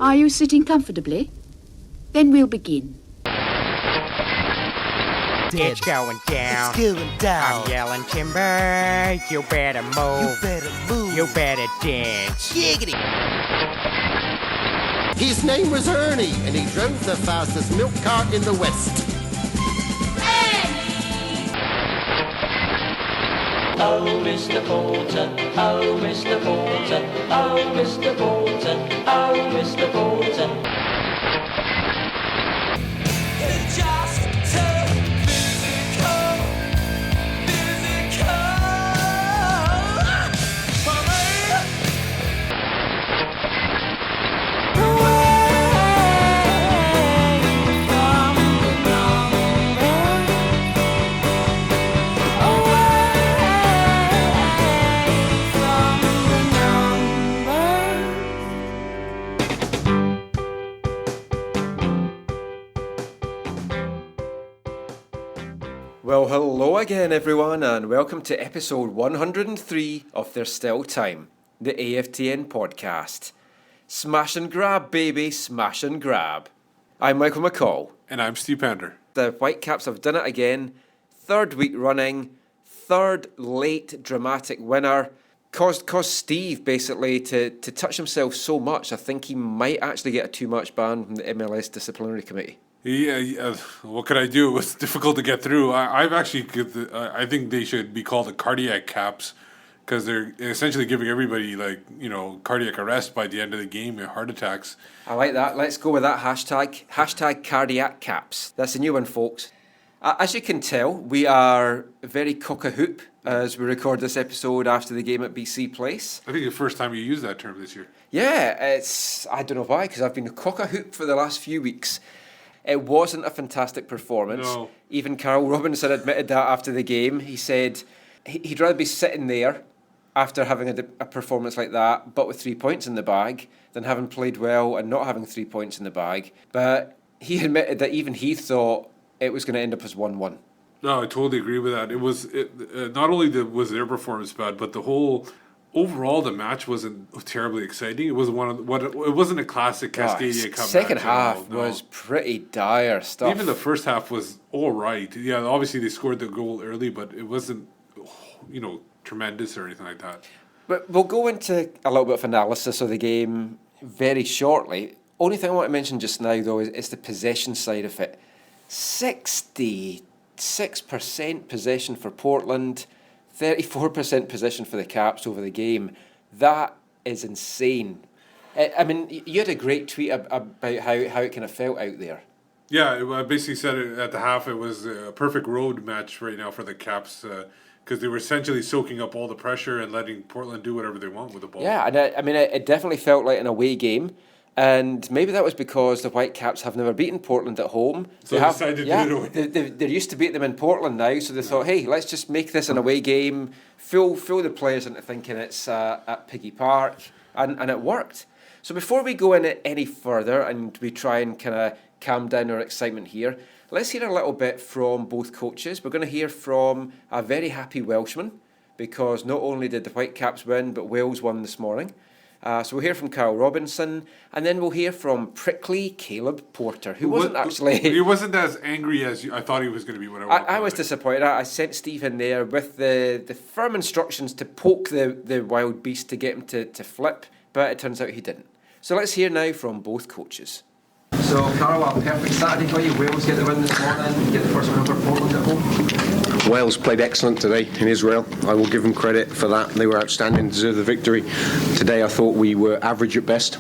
Are you sitting comfortably? Then we'll begin. It's going down. It's going down. I'm yelling timber. You better move. You better move. You better dance. Giggity. His name was Ernie, and he drove the fastest milk cart in the West. Oh, Mr. Bolton, oh, Mr. Bolton, oh, Mr. Bolton, oh, Mr. Bolton. It's just too physical for me. Well, hello again everyone, and welcome to episode 103 of There's Still Time, the AFTN Podcast. Smash and grab, baby, smash and grab. I'm Michael McCall. And I'm Steve Pender. The Whitecaps have done it again, third week running, third late dramatic winner. Caused Steve basically to touch himself so much, I think he might actually get a too much ban from the MLS disciplinary committee. Yeah, what could I do? It was difficult to get through. I think they should be called the cardiac caps because they're essentially giving everybody cardiac arrest by the end of the game, heart attacks. I like that. Let's go with that hashtag. Hashtag cardiac caps. That's a new one, folks. As you can tell, we are very cock-a-hoop as we record this episode after the game at BC Place. I think the first time you used that term this year. Yeah, I don't know why, because I've been cock-a-hoop for the last few weeks. It wasn't a fantastic performance. No. Even Carl Robinson admitted that after the game. He said he'd rather be sitting there after having a performance like that, but with 3 points in the bag, than having played well and not having 3 points in the bag. But he admitted that even he thought it was going to end up as 1-1. No, I totally agree with that. Not only was their performance bad, but overall, the match wasn't terribly exciting. It was it wasn't a classic Cascadian Cup. Second half was pretty dire stuff. Even the first half was all right. Yeah, obviously they scored the goal early, but it wasn't, tremendous or anything like that. But we'll go into a little bit of analysis of the game very shortly. Only thing I want to mention just now, though, is the possession side of it. 66% possession for Portland. 34% possession for the Caps over the game. That is insane. I mean, you had a great tweet about how it kind of felt out there. Yeah, I basically said it at the half. It was a perfect road match right now for the Caps because they were essentially soaking up all the pressure and letting Portland do whatever they want with the ball. Yeah, and it definitely felt like an away game. And maybe that was because the Whitecaps have never beaten Portland at home. So they decided to do it away. They're used to beat them in Portland now, so they thought, hey, let's just make this an away game, fool the players into thinking it's at Piggy Park, and it worked. So before we go in it any further and we try and kind of calm down our excitement here, let's hear a little bit from both coaches. We're going to hear from a very happy Welshman, because not only did the Whitecaps win, but Wales won this morning. So we'll hear from Carl Robinson, and then we'll hear from prickly Caleb Porter, who wasn't actually... He wasn't as angry as I thought he was going to be when I was disappointed. I sent Steve in there with the firm instructions to poke the wild beast to get him to flip, but it turns out he didn't. So let's hear now from both coaches. So, Carl, a perfect Saturday for you. Wales get the win this morning, get the first win over Portland at home. Wales played excellent today in Israel. I will give them credit for that. They were outstanding, deserved the victory. Today I thought we were average at best,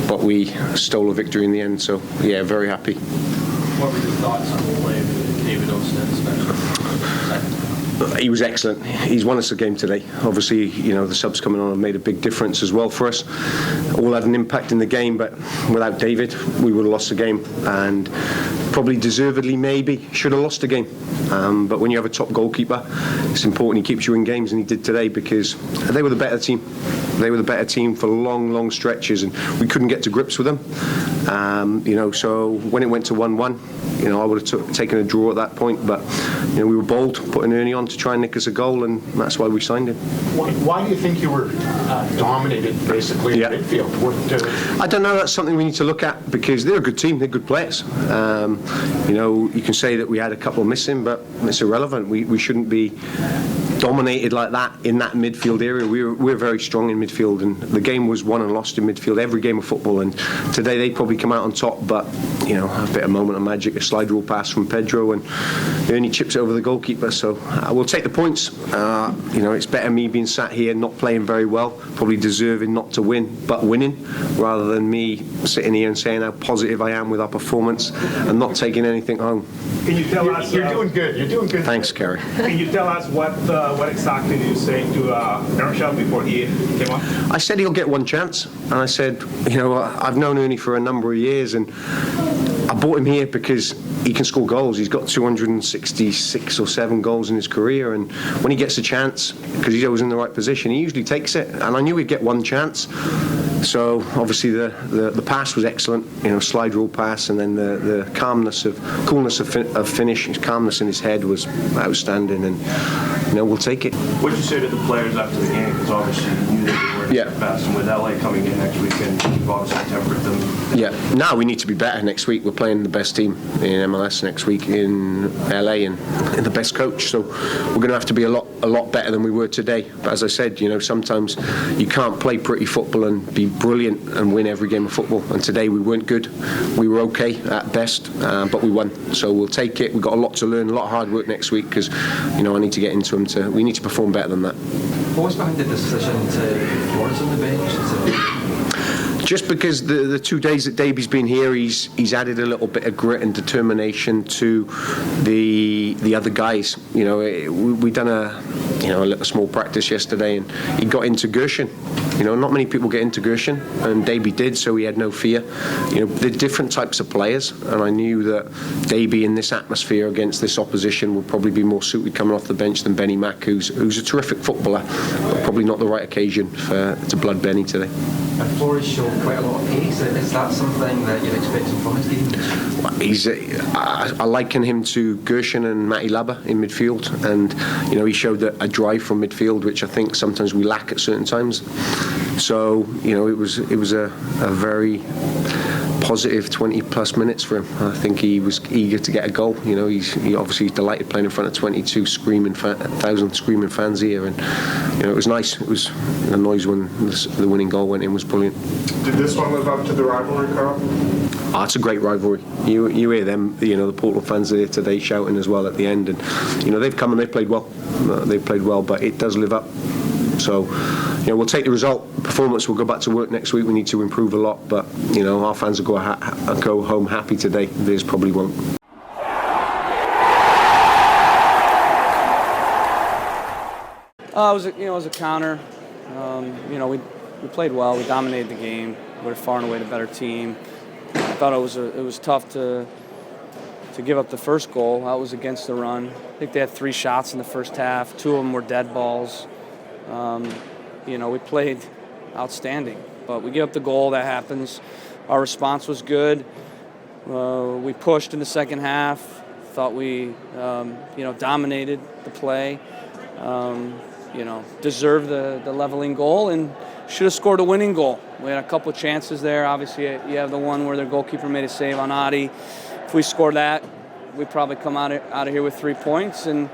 but we stole a victory in the end. So, yeah, very happy. What were your thoughts on the way David Ousted especially? He was excellent. He's won us a game today. Obviously, the subs coming on have made a big difference as well for us. All had an impact in the game, but without David, we would have lost the game. And probably deservedly maybe should have lost the game. But when you have a top goalkeeper, it's important he keeps you in games, and he did today because they were the better team. They were the better team for long stretches, and we couldn't get to grips with them. So when it went to 1-1, I would have taken a draw at that point, but we were bold, putting Ernie on to try and nick us a goal, and that's why we signed him. Why do you think you were dominated basically in midfield? I don't know. That's something we need to look at, because they're a good team. They're good players. You can say that we had a couple missing, but it's irrelevant. We shouldn't be dominated like that in that midfield area. We're very strong in midfield, and the game was won and lost in midfield every game of football, and today they'd probably come out on top, but a bit of moment of magic, a slide rule pass from Pedro, and Ernie chips it over the goalkeeper. So we'll take the points. It's better me being sat here not playing very well, probably deserving not to win, but winning, rather than me sitting here and saying how positive I am with our performance and not taking anything home. Can you tell us? You're doing good. You're doing good. Thanks, Kerry. Can you tell us what exactly did you say to Earnshaw before he came on? I said he'll get one chance, and I said, I've known Ernie for a number of years, and I bought him here because he can score goals. He's got 266 or 7 goals in his career, and when he gets a chance, because he's always in the right position, he usually takes it, and I knew he'd get one chance. So obviously the pass was excellent, slide rule pass, and then the coolness of finish, his calmness in his head was outstanding, and we'll take it. What did you say to the players after the game? Because obviously you knew they weren't the best, and with LA coming in next weekend, you've obviously tempered them. Yeah, now we need to be better next week. We're playing the best team in MLS next week in LA, and the best coach, so we're going to have to be a lot better than we were today. But as I said, sometimes you can't play pretty football and be brilliant and win every game of football, and today we weren't good. We were okay at best, but we won, so we'll take it. We've got a lot to learn, a lot of hard work next week, because I need to get into them. We need to perform better than that. What was behind the decision to put Flores on the bench? Just because the 2 days that Davey's been here, he's added a little bit of grit and determination to the other guys. We done a little small practice yesterday, and he got into Gershon. Not many people get into Gershon, and Davey did, so he had no fear. They're different types of players, and I knew that Davey in this atmosphere against this opposition would probably be more suited coming off the bench than Benny Mack, who's a terrific footballer, but probably not the right occasion to blood Benny today. And Flores showed quite a lot of pace. Is that something that you're expecting from his game? I liken him to Gershon and Matty Laba in midfield, and he showed a drive from midfield, which I think sometimes we lack at certain times. So it was a very positive 20 plus minutes for him. I think he was eager to get a goal. He obviously delighted playing in front of 1,000 screaming fans here, and it was nice. It was the noise when the winning goal went in was brilliant. Did this one live up to the rivalry, Carl? It's a great rivalry. You hear them, the Portland fans there today shouting as well at the end, and they've come and they've played well. But it does live up. So, we'll take the result. Performance, we'll go back to work next week. We need to improve a lot, but our fans will go home happy today. Theirs probably won't. It was a counter. We played well. We dominated the game. We were far and away the better team. I thought it was tough to give up the first goal. That was against the run. I think they had 3 shots in the first half. 2 of them were dead balls. We played outstanding, but we gave up the goal. That happens. Our response was good. We pushed in the second half. Thought we, dominated the play. Deserved the leveling goal and should have scored a winning goal. We had a couple of chances there. Obviously, you have the one where their goalkeeper made a save on Adi. If we scored that, we'd probably come out of here with 3 points. And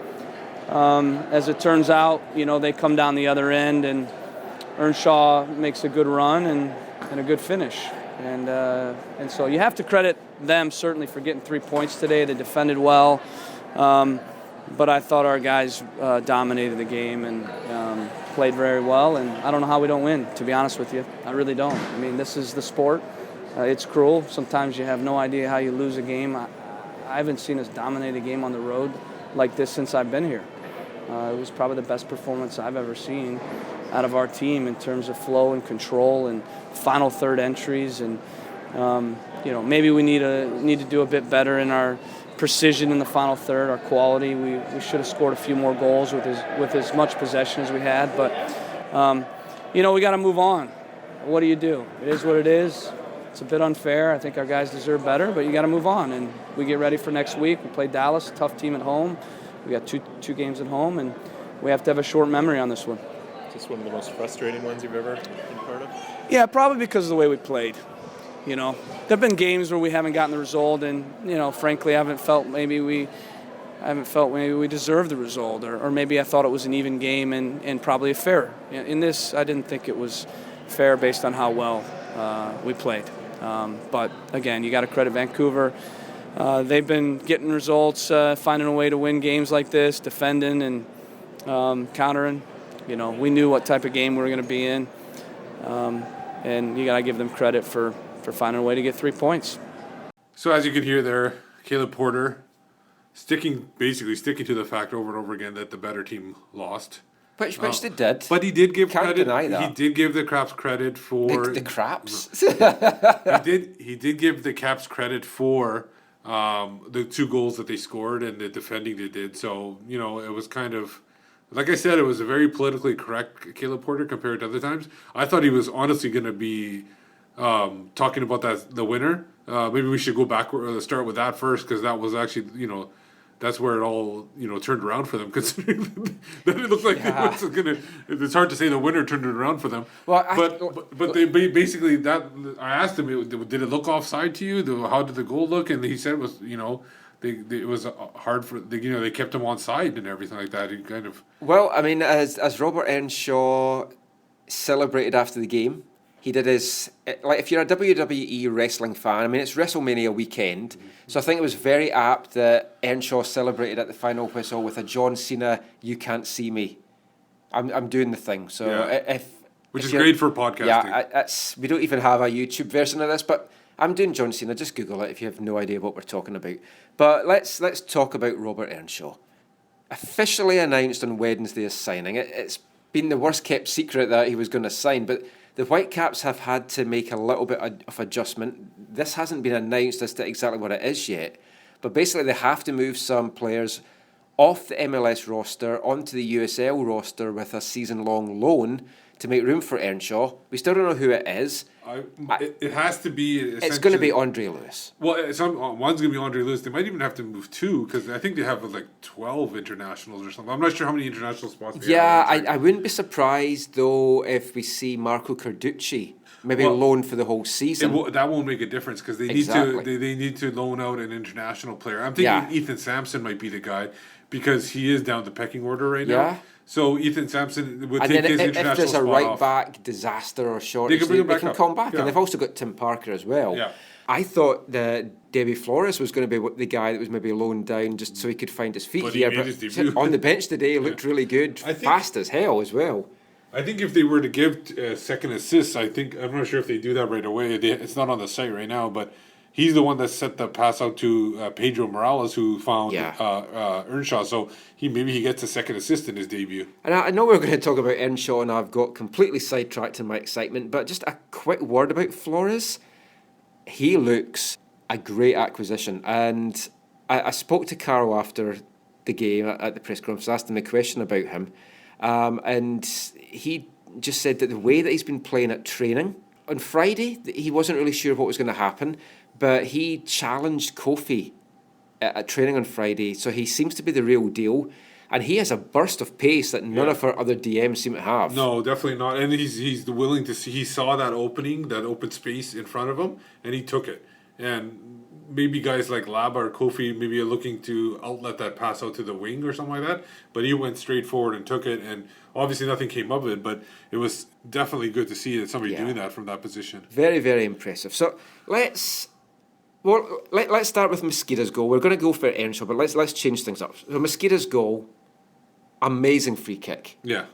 as it turns out, they come down the other end, and Earnshaw makes a good run and a good finish. And so you have to credit them certainly for getting 3 points today. They defended well. But I thought our guys dominated the game and played very well, and I don't know how we don't win, to be honest with you. I really don't. I mean, this is the sport. It's cruel. Sometimes you have no idea how you lose a game. I haven't seen us dominate a game on the road like this since I've been here. It was probably the best performance I've ever seen out of our team in terms of flow and control and final third entries. And maybe we need to do a bit better in our precision in the final third, our quality. We should have scored a few more goals with as much possession as we had, but we got to move on. What do you do? It is what it is. It's a bit unfair. I think our guys deserve better, but you got to move on. And we get ready for next week. We play Dallas, a tough team at home. We got two games at home, and we have to have a short memory on this one. Is this one of the most frustrating ones you've ever been part of? Yeah, probably because of the way we played. There have been games where we haven't gotten the result, and frankly, I haven't felt maybe we deserved the result, or maybe I thought it was an even game and probably a fair. In this, I didn't think it was fair based on how well we played. But again, you got to credit Vancouver. They've been getting results, finding a way to win games like this, defending and countering. We knew what type of game we were going to be in, and you got to give them credit for finding a way to get 3 points. So as you can hear there, Caleb Porter sticking to the fact over and over again that the better team lost. Which they did. But he did give Can't credit. deny that. He did give the Craps credit for the Craps. He did give the Caps credit for the 2 goals that they scored and the defending they did. So it was kind of, like I said, it was a very politically correct Caleb Porter compared to other times. I thought he was honestly going to be talking about the winner. Maybe we should go back start with that first, because that was actually that's where it all turned around for them. Considering that it looked like it's hard to say the winner turned it around for them. Well, but they basically that I asked him, did it look offside to you? How did the goal look? And he said it was it was hard for they kept him on side and everything like that. He kind of as Robert Earnshaw celebrated after the game. He did his, if you're a WWE wrestling fan, it's WrestleMania weekend, so I think it was very apt that Earnshaw celebrated at the final whistle with a John Cena, "You can't see me." I'm doing the thing. So which is great for podcasting. Yeah, we don't even have a YouTube version of this, but I'm doing John Cena. Just Google it if you have no idea what we're talking about. But let's talk about Robert Earnshaw. Officially announced on Wednesday as signing. It's been the worst kept secret that he was going to sign, but the Whitecaps have had to make a little bit of adjustment. This hasn't been announced as to exactly what it is yet, but basically they have to move some players off the MLS roster onto the USL roster with a season-long loan to make room for Earnshaw. We still don't know who it is. It has to be. It's going to be Andre Lewis. Well, one's going to be Andre Lewis. They might even have to move 2, because I think they have 12 internationals or something. I'm not sure how many international spots they have. I wouldn't be surprised though if we see Marco Carducci maybe loaned for the whole season. That won't make a difference, because they need to loan out an international player. I'm thinking Ethan Sampson might be the guy, because he is down the pecking order right now. So Ethan Sampson would take his international spot off. If there's a right-back disaster or shortage, they can come back. And they've also got Tim Parker as well. Yeah. I thought that David Flores was going to be the guy that was maybe loaned down just so he could find his feet here. But on the bench today, looked really good, fast as hell as well. I think if they were to give second assists, I'm not sure if they do that right away. It's not on the site right now, but he's the one that set the pass out to Pedro Morales, who found Earnshaw. So maybe he gets a second assist in his debut. And I know we're going to talk about Earnshaw, and I've got completely sidetracked in my excitement, but just a quick word about Flores. He looks a great acquisition. And I spoke to Carl after the game at the press conference, asked him a question about him. And he just said that the way that he's been playing at training, on Friday, he wasn't really sure what was going to happen, but he challenged Kofi at training on Friday, so he seems to be the real deal. And he has a burst of pace that none of our other DMs seem to have. No, definitely not. And he's willing to see. He saw that opening, that open space in front of him, and he took it. And maybe guys like Laba or Kofi maybe are looking to outlet that pass out to the wing or something like that. But he went straight forward and took it, and obviously nothing came of it, but it was definitely good to see that somebody doing that from that position. Very, very impressive. So let's start with Mosquita's goal. We're going to go for Earnshaw, but let's change things up. So Mosquita's goal, amazing free kick. Yeah.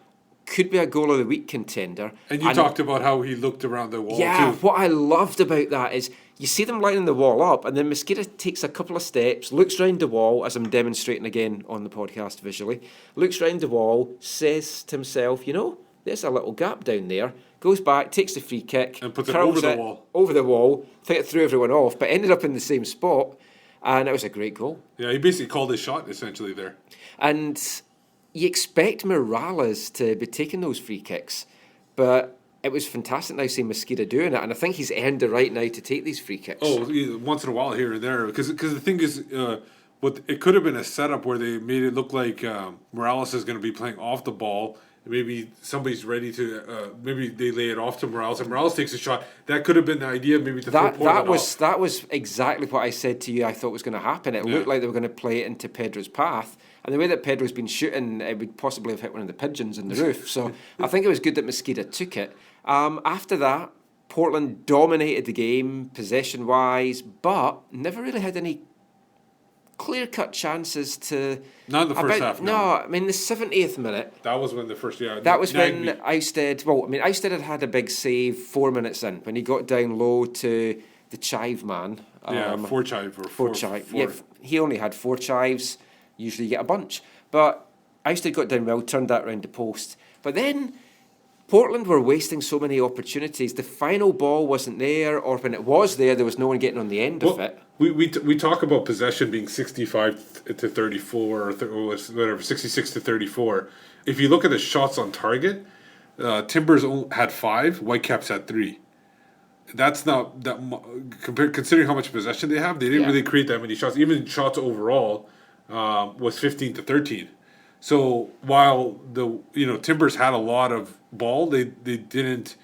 Could be a goal of the week contender. And you talked about how he looked around the wall too. Yeah, what I loved about that is you see them lining the wall up, and then Mosquita takes a couple of steps, looks round the wall, as I'm demonstrating again on the podcast visually, looks round the wall, says to himself, there's a little gap down there, goes back, takes the free kick, and puts it over the wall. Over the wall, think it threw everyone off, but ended up in the same spot, and it was a great goal. Yeah, he basically called his shot essentially there. And you expect Morales to be taking those free kicks, But it was fantastic now seeing Mosquito doing it, and I think he's earned the right now to take these free kicks. Once in a while here and there, because the thing is, what it could have been a setup where they made it look like Morales is going to be playing off the ball. Maybe somebody's ready to. Maybe they lay it off to Morales, and Morales takes a shot. That could have been the idea. Maybe to throw Portland off. That was exactly what I said to you. I thought was going to happen. It looked like they were going to play it into Pedro's path, and the way that Pedro's been shooting, it would possibly have hit one of the pigeons in the roof. So I think it was good that Mosquito took it. After that, Portland dominated the game possession-wise, but never really had any clear-cut chances to... Not in the first half, no. I mean, the 70th minute... That was when the first... Yeah, that was when Ousted... Well, I mean, Ousted had a big save 4 minutes in, when he got down low to the chive man. Four chive. Yeah, he only had 4 chives. Usually you get a bunch. But Ousted got down well, turned that round the post. But then... Portland were wasting so many opportunities. The final ball wasn't there, or when it was there was no one getting on the end of it. We talk about possession being 65 to 34 or whatever, 66 to 34. If you look at the shots on target, Timbers had 5, Whitecaps had 3. That's not that considering how much possession they have. They didn't really create that many shots. Even shots overall was 15 to 13. So while the Timbers had a lot of ball, they didn't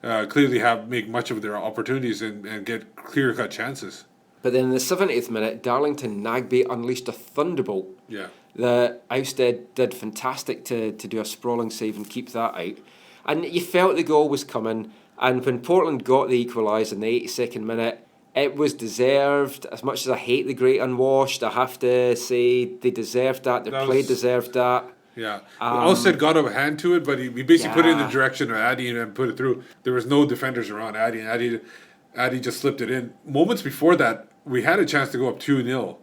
clearly make much of their opportunities and get clear-cut chances. But then in the 70th minute, Darlington Nagbe unleashed a thunderbolt. Yeah. The Ousted did fantastic to do a sprawling save and keep that out. And you felt the goal was coming. And when Portland got the equaliser in the 82nd minute, it was deserved. As much as I hate the Great Unwashed, I have to say they deserved that. Their play deserved that. Yeah. Ousted got a hand to it, but he basically put it in the direction of Addy and put it through. There was no defenders around Addy, and Addy just slipped it in. Moments before that, we had a chance to go up 2-0.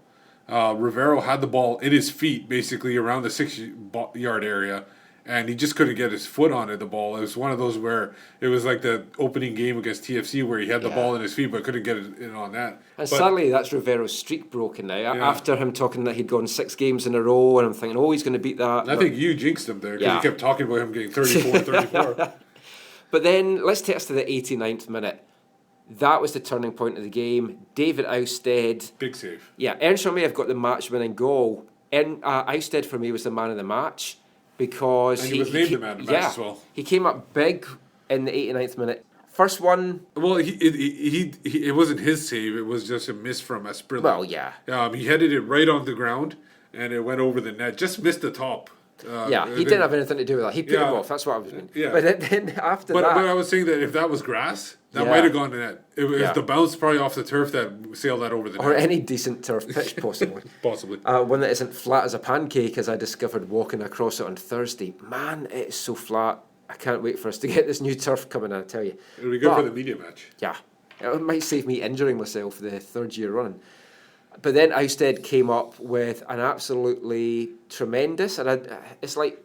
Rivero had the ball in his feet, basically around the 6-yard area, and he just couldn't get his foot on the ball. It was one of those where it was like the opening game against TFC where he had the ball in his feet but couldn't get it in on that. And sadly, that's Rivero's streak broken now. Yeah. After him talking that he'd gone 6 games in a row, and I'm thinking, he's going to beat that. I think you jinxed him there because you kept talking about him getting 34. But then, let's take us to the 89th minute. That was the turning point of the game. David Ousted. Big save. Yeah, Earnshaw may have got the match-winning goal. Ousted, for me, was the man of the match. Because and he was named the man of the match as well. He came up big in the 89th minute. First one. Well, it wasn't his save. It was just a miss from Asprilla. Well, yeah. He headed it right on the ground, and it went over the net. Just missed the top. He didn't have anything to do with that. He put him off. That's what I was meaning. Yeah. But then after that. But I was saying that if that was grass, that might have gone to net. It was the bounce probably off the turf that sailed that over the net. Or any decent turf pitch, possibly. Possibly. One that isn't flat as a pancake, as I discovered walking across it on Thursday. Man, it is so flat. I can't wait for us to get this new turf coming, I tell you. It'll be good for the media match. Yeah. It might save me injuring myself the 3rd year running. But then Ousted came up with an absolutely tremendous, and it's like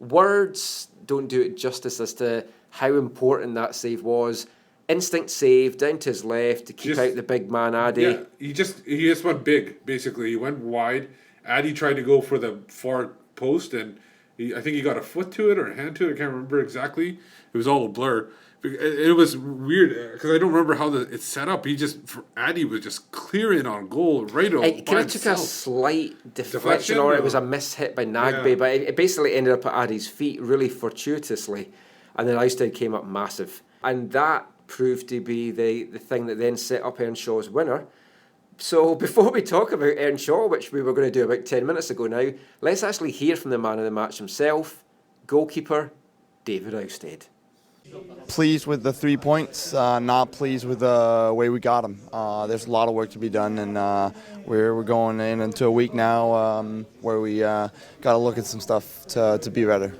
words don't do it justice as to how important that save was. Instinct save down to his left to keep out the big man Addy. Yeah, he just went big. Basically, he went wide. Addy tried to go for the far post, and I think he got a foot to it or a hand to it. I can't remember exactly. It was all a blur. It was weird because I don't remember how it's set up. Addy was just clearing on goal right over. It kind of took a slight deflection, or it was a mishit by Nagbe, but it basically ended up at Addy's feet really fortuitously, and then Ousted came up massive, and that proved to be the thing that then set up Earnshaw's winner. So before we talk about Earnshaw, which we were going to do about 10 minutes ago now, let's actually hear from the man of the match himself, goalkeeper David Ousted. Pleased with the 3 points, not pleased with the way we got them. There's a lot of work to be done, and we're going into a week now where we got to look at some stuff to be better.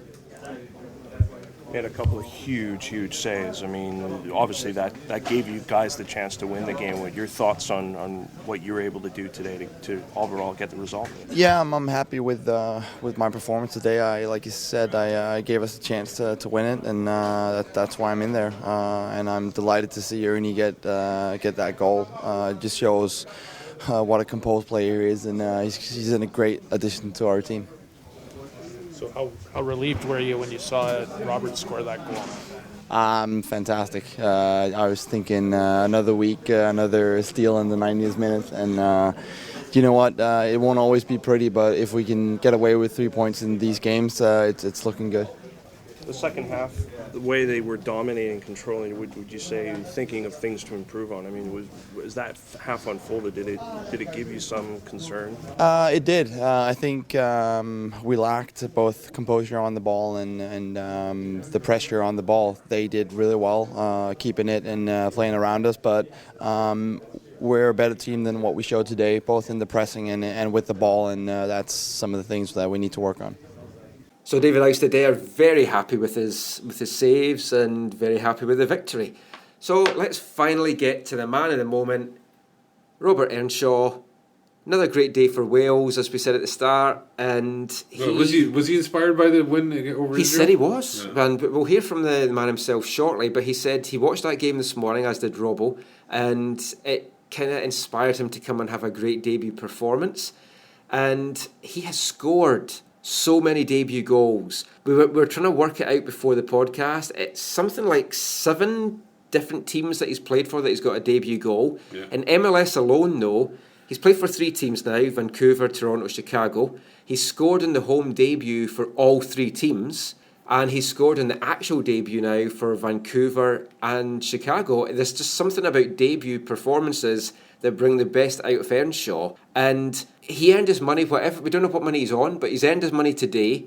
You had a couple of huge saves. I mean, obviously that gave you guys the chance to win the game. What your thoughts on what you were able to do today to overall get the result? Yeah, I'm happy with my performance today. Like you said, I gave us a chance to win it, and that's why I'm in there. And I'm delighted to see Ernie get that goal. It just shows what a composed player he is, and he's a great addition to our team. So how relieved were you when you saw Robert score that goal? Fantastic. I was thinking another week, another steal in the 90th minute, and you know what? It won't always be pretty, but if we can get away with 3 points in these games, it's looking good. The second half, the way they were dominating, controlling, would you say thinking of things to improve on? I mean, was that half unfolded? Did it give you some concern? It did. I think we lacked both composure on the ball and the pressure on the ball. They did really well, keeping it and playing around us, but we're a better team than what we showed today, both in the pressing and with the ball, and that's some of the things that we need to work on. So David Ousted there, very happy with his saves and very happy with the victory. So let's finally get to the man of the moment, Robert Earnshaw. Another great day for Wales, as we said at the start. And was he inspired by the win over Israel? He said he was, and we'll hear from the man himself shortly. But he said he watched that game this morning, as did Robbo, and it kind of inspired him to come and have a great debut performance. And he has scored so many debut goals. We were trying to work it out before the podcast. It's something like 7 different teams that he's played for that he's got a debut goal. Yeah. In MLS alone, though, he's played for 3 teams now, Vancouver, Toronto, Chicago. He's scored in the home debut for all 3 teams, and he's scored in the actual debut now for Vancouver and Chicago. There's just something about debut performances that bring the best out of Earnshaw. And he earned his money, whatever, we don't know what money he's on, but he's earned his money today.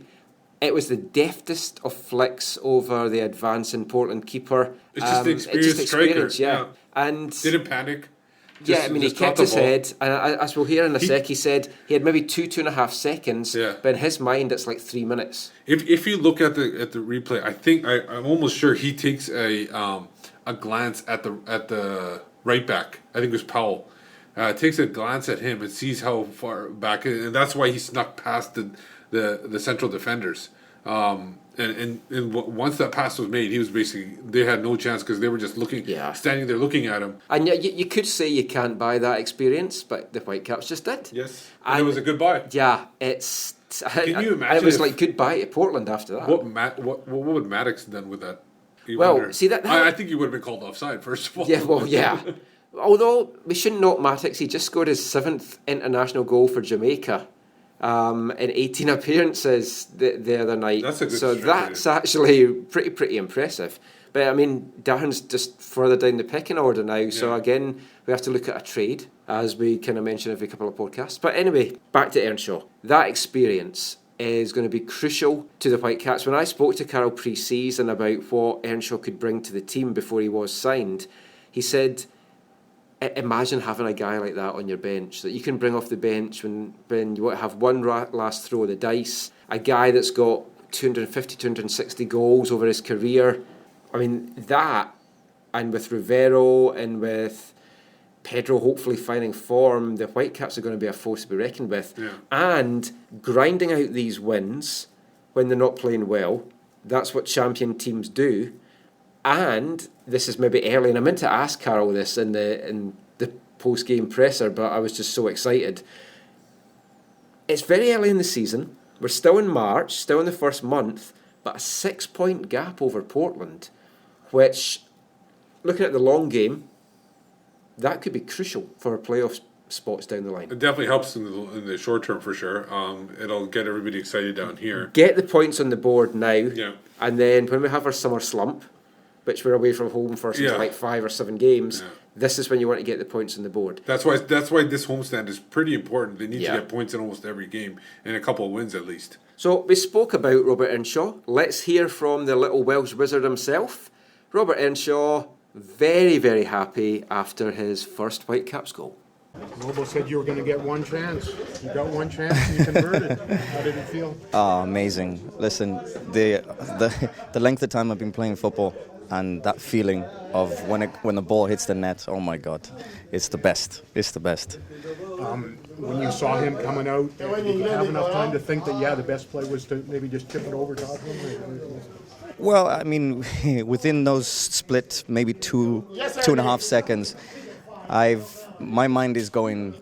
It was the deftest of flicks over the advancing Portland keeper. It's just the experienced striker. Yeah. And didn't panic. He kept his head, and as we'll hear in a sec, he said he had maybe 2.5 seconds, but in his mind it's like 3 minutes. If you look at the replay, I think I'm almost sure he takes a glance at the right back. I think it was Powell. Takes a glance at him and sees how far back, and that's why he snuck past the central defenders. And once that pass was made, he was they had no chance because they were just standing there looking at him. And you could say you can't buy that experience, but the Whitecaps just did. Yes, and it was a good buy. Yeah, Can you imagine? It was like goodbye to Portland after that. What would Maddox done with that? See that. I think he would have been called offside first of all. Yeah, well, yeah. Although we shouldn't knock Maddox, he just scored his 7th international goal for Jamaica. In 18 appearances the other night. That's a good so that's actually pretty impressive. But I mean, Darren's just further down the pecking order now. Yeah. So again, we have to look at a trade, as we kind of mention every couple of podcasts. But anyway, back to Earnshaw. That experience is going to be crucial to the Whitecaps. When I spoke to Carroll pre-season about what Earnshaw could bring to the team before he was signed, he said, imagine having a guy like that on your bench that you can bring off the bench when you want to have one last throw of the dice. A guy that's got 250, 260 goals over his career. I mean, that, and with Rivero and with Pedro hopefully finding form, the Whitecaps are going to be a force to be reckoned with. Yeah. And grinding out these wins when they're not playing well, that's what champion teams do. And this is maybe early, and I meant to ask Carroll this in the post-game presser, but I was just so excited. It's very early in the season. We're still in March, still in the first month, but a 6-point gap over Portland, which, looking at the long game, that could be crucial for playoff spots down the line. It definitely helps in the short term for sure. It'll get everybody excited down here. Get the points on the board now, and then when we have our summer slump, which we're away from home for something like 5 or 7 games, this is when you want to get the points on the board. That's why this homestand is pretty important. They need to get points in almost every game and a couple of wins at least. So we spoke about Robert Earnshaw. Let's hear from the little Welsh wizard himself. Robert Earnshaw, very, very happy after his first Whitecaps goal. Robo said you were going to get one chance. You got one chance and you converted. How did it feel? Oh, amazing. Listen, the length of time I've been playing football and that feeling of when the ball hits the net, oh my God, it's the best. It's the best. When you saw him coming out, did you have enough time to think that, the best play was to maybe just chip it over top of him? Well, I mean, within those split, maybe 2.5 seconds, my mind is going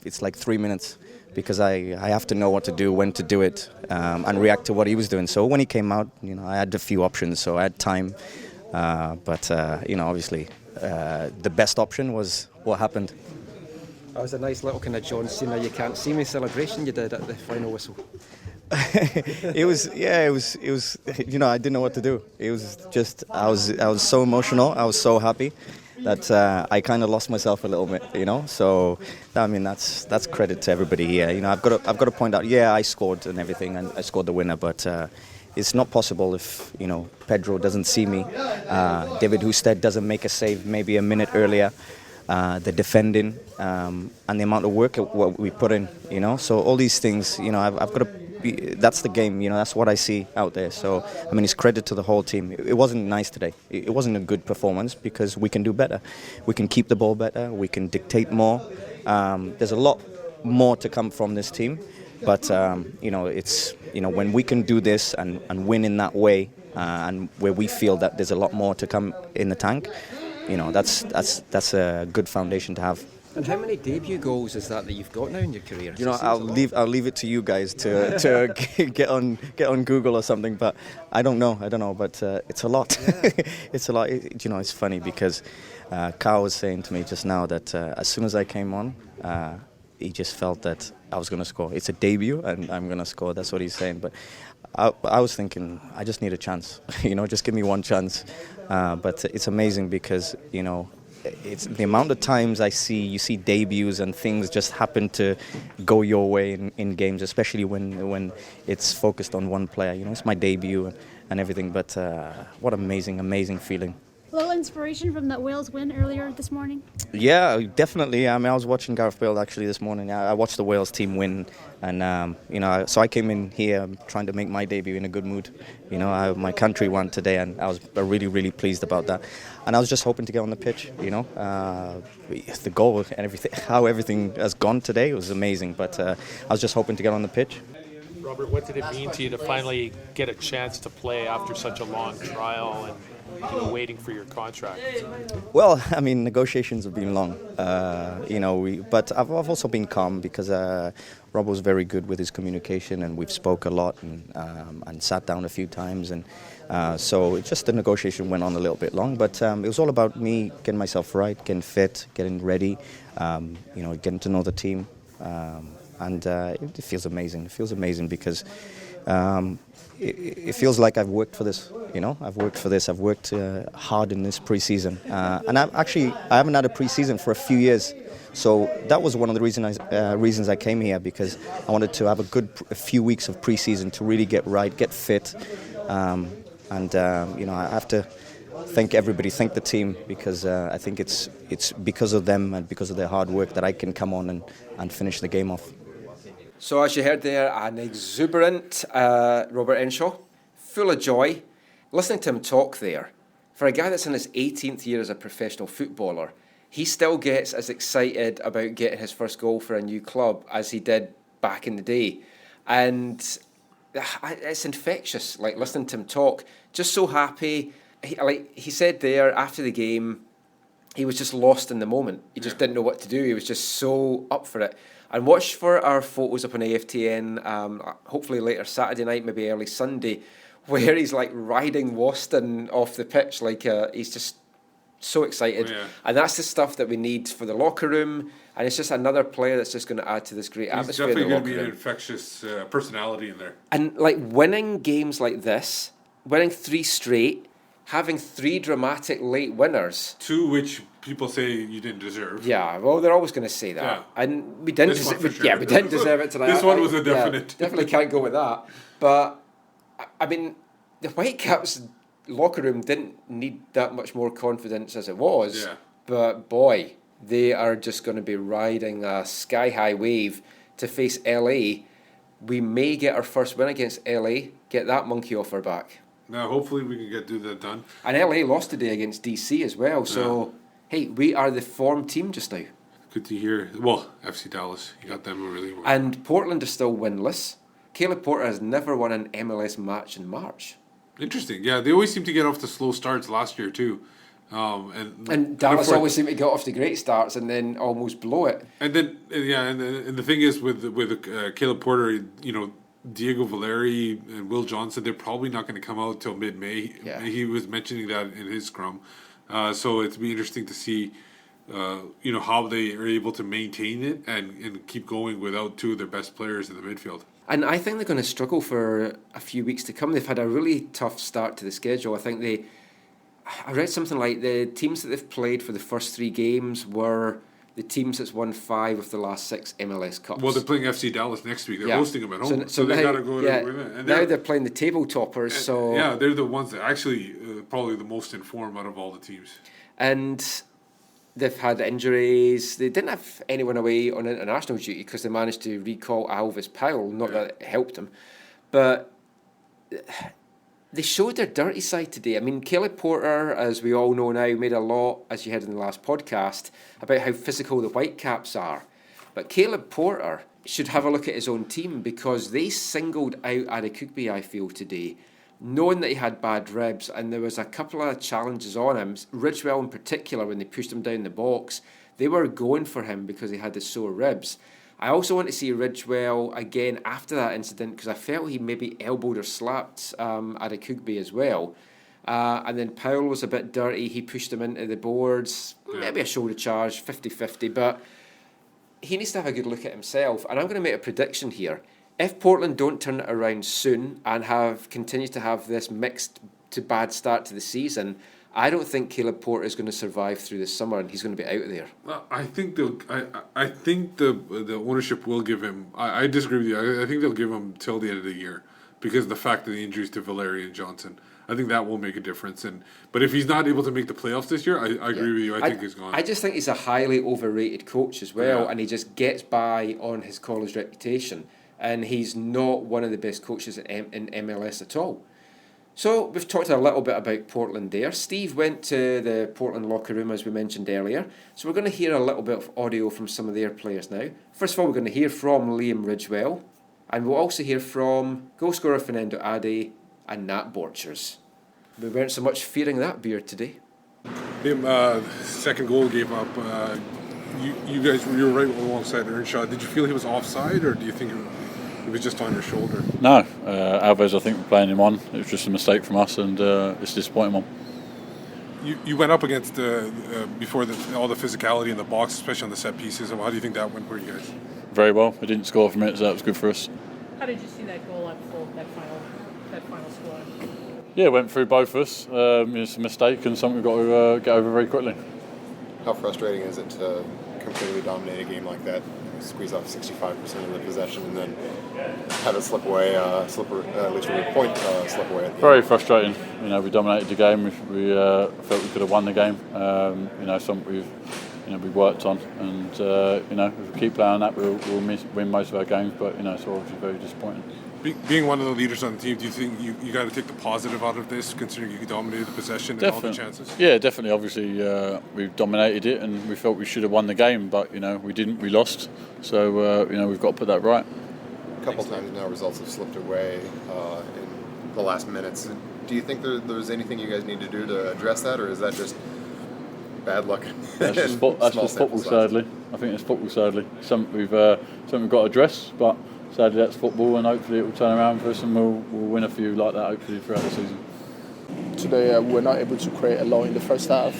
it's like 3 minutes because I have to know what to do, when to do it, and react to what he was doing. So when he came out, I had a few options, so I had time. But obviously, the best option was what happened. That was a nice little kind of John Cena, you can't see me celebration you did at the final whistle. It was. I didn't know what to do. It was just, I was so emotional. I was so happy that I kind of lost myself a little bit, So, I mean, that's credit to everybody here. I've got to point out, I scored and everything, and I scored the winner, but it's not possible if, Pedro doesn't see me, David Ousted doesn't make a save maybe a minute earlier, the defending, and the amount of work what we put in, So all these things, I've got to. That's the game, that's what I see out there. So, I mean, it's credit to the whole team. It wasn't nice today. It wasn't a good performance because we can do better. We can keep the ball better. We can dictate more. There's a lot more to come from this team. But, it's, when we can do this and win in that way and where we feel that there's a lot more to come in the tank, that's a good foundation to have. And how many debut goals is that you've got now in your career? I'll leave it to you guys to get on Google or something, but I don't know, but it's a lot. Yeah. It's a lot. It's funny because Carl was saying to me just now that as soon as I came on, he just felt that I was going to score. It's a debut and I'm going to score. That's what he's saying. But I was thinking, I just need a chance. Just give me one chance. But it's amazing because, it's the amount of times you see debuts and things just happen to go your way in games, especially when it's focused on one player. It's my debut and everything, but what amazing feeling. A little inspiration from that Wales win earlier this morning? Yeah, definitely. I mean, I was watching Gareth Bale actually this morning. I watched the Wales team win, and so I came in here trying to make my debut in a good mood. My country won today, and I was really pleased about that. And I was just hoping to get on the pitch. The goal and everything, how everything has gone today was amazing. But I was just hoping to get on the pitch. Robert, what did it mean to you to finally get a chance to play after such a long trial and waiting for your contract? Well, I mean, negotiations have been long, but I've also been calm because Rob was very good with his communication, and we've spoke a lot and sat down a few times, and so just the negotiation went on a little bit long, but it was all about me getting myself right, getting fit, getting ready, getting to know the team, and it feels amazing. It feels amazing because it feels like I've worked for this. I've worked for this. I've worked hard in this pre-season, and I haven't had a pre-season for a few years. So that was one of the reasons I came here, because I wanted to have a few weeks of pre-season to really get right, get fit, and I have to thank everybody, thank the team, because I think it's because of them and because of their hard work that I can come on and finish the game off. So as you heard there, an exuberant Robert Earnshaw, full of joy. Listening to him talk there, for a guy that's in his 18th year as a professional footballer, he still gets as excited about getting his first goal for a new club as he did back in the day. And it's infectious, listening to him talk, just so happy. He said there after the game, he was just lost in the moment. He just didn't know what to do. He was just so up for it. And watch for our photos up on AFTN, hopefully later Saturday night, maybe early Sunday, where he's riding Waston off the pitch, he's just so excited. Oh, yeah. And that's the stuff that we need for the locker room, and it's just another player that's just going to add to this great atmosphere. He's definitely going to be an infectious personality in there. And winning games like this, winning 3 straight, having 3 dramatic late winners. 2 which people say you didn't deserve. Yeah, well, they're always going to say that. Yeah. And we didn't deserve it tonight. This one was a definite. Definitely can't go with that. But, I mean, the Whitecaps locker room didn't need that much more confidence as it was. Yeah. But, boy, they are just going to be riding a sky-high wave to face LA. We may get our first win against LA, get that monkey off our back. Now, hopefully we can do that done. And LA lost today against DC as well, so... Yeah. Hey, we are the form team just now. Good to hear. Well, FC Dallas, you got them really well. And Portland is still winless. Caleb Porter has never won an MLS match in March. Interesting. Yeah, they always seem to get off to slow starts last year too. And Dallas always seem to get off to great starts and then almost blow it. And then, and the thing is with Caleb Porter, Diego Valeri and Will Johnson, they're probably not going to come out till mid-May. Yeah. He was mentioning that in his scrum. So it'd be interesting to see, how they are able to maintain it and keep going without two of their best players in the midfield. And I think they're going to struggle for a few weeks to come. They've had a really tough start to the schedule. I think I read something like the teams that they've played for the first 3 games were the teams that's won 5 of the last 6 MLS Cups. Well, they're playing FC Dallas next week. They're hosting them at home. So they now, got to go there with it. And now they're playing the table toppers. So they're the ones that actually probably the most informed out of all the teams. And they've had injuries. They didn't have anyone away on international duty because they managed to recall Alves Powell. Not that it helped them. But they showed their dirty side today. I mean, Caleb Porter, as we all know now, made a lot, as you heard in the last podcast, about how physical the Whitecaps are. But Caleb Porter should have a look at his own team because they singled out Adekugbe, I feel, today, knowing that he had bad ribs, and there was a couple of challenges on him. Ridgewell in particular, when they pushed him down the box, they were going for him because he had the sore ribs. I also want to see Ridgewell again after that incident because I felt he maybe elbowed or slapped Adekugbe as well. And then Powell was a bit dirty. He pushed him into the boards. Maybe a shoulder charge, 50-50. But he needs to have a good look at himself. And I'm going to make a prediction here. If Portland don't turn it around soon and continue to have this mixed to bad start to the season, I don't think Caleb Porter is going to survive through the summer, and he's going to be out of there. Well, I think I think the ownership will give him. I disagree with you. I think they'll give him till the end of the year because of the fact of the injuries to Valeri and Johnson. I think that will make a difference. But if he's not able to make the playoffs this year, I agree with you. I think he's gone. I just think he's a highly overrated coach as well, and he just gets by on his college reputation. And he's not one of the best coaches in MLS at all. So we've talked a little bit about Portland there. Steve went to the Portland locker room, as we mentioned earlier. So we're going to hear a little bit of audio from some of their players now. First of all, we're going to hear from Liam Ridgewell. And we'll also hear from goalscorer Fernando Ade and Nat Borchers. We weren't so much fearing that beer today. Liam, second goal gave up. You guys, you were right alongside Earnshaw. Did you feel he was offside, or do you think it was just on your shoulder? No, Alves, I think, we're playing him on. It was just a mistake from us, and it's a disappointing one. You went up against before all the physicality in the box, especially on the set pieces. How do you think that went for you guys? Very well. We didn't score from it, so that was good for us. How did you see that goal unfold, that final score? Yeah, it went through both of us. It's a mistake and something we've got to get over very quickly. How frustrating is it to completely dominate a game like that, squeeze off 65% of the possession, and then have it slip away, at least with a point, slip away? Very frustrating. We dominated the game. We felt we could have won the game. Something we've worked on, and if we keep playing on that, we'll win most of our games. But it's obviously very disappointing. Being one of the leaders on the team, do you think you got to take the positive out of this, considering you dominated the possession and all the chances? Yeah, definitely. Obviously, we've dominated it, and we felt we should have won the game, but we didn't. We lost, so we've got to put that right. A couple times now, results have slipped away in the last minutes. Do you think there's anything you guys need to do to address that, or is that just bad luck? That's just football, sadly. I think it's football, sadly. Something we've got to address, but. Sadly, that's football, and hopefully it will turn around for us, and we'll win a few like that, hopefully, throughout the season. Today, we were not able to create a lot in the first half,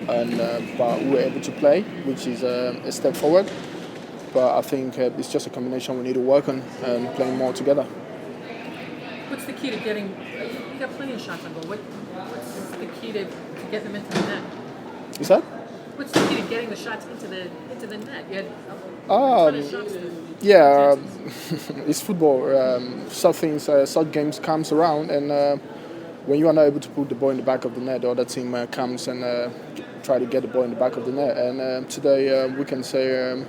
but we were able to play, which is a step forward. But I think it's just a combination we need to work on and playing more together. What's the key to getting? You got plenty of shots on goal. What's the key to get them into the net? Is that? What's the key to getting the shots into the net? You had a ton of shots. It's football. Such games comes around, and when you are not able to put the ball in the back of the net, the other team comes and try to get the ball in the back of the net. And today we can say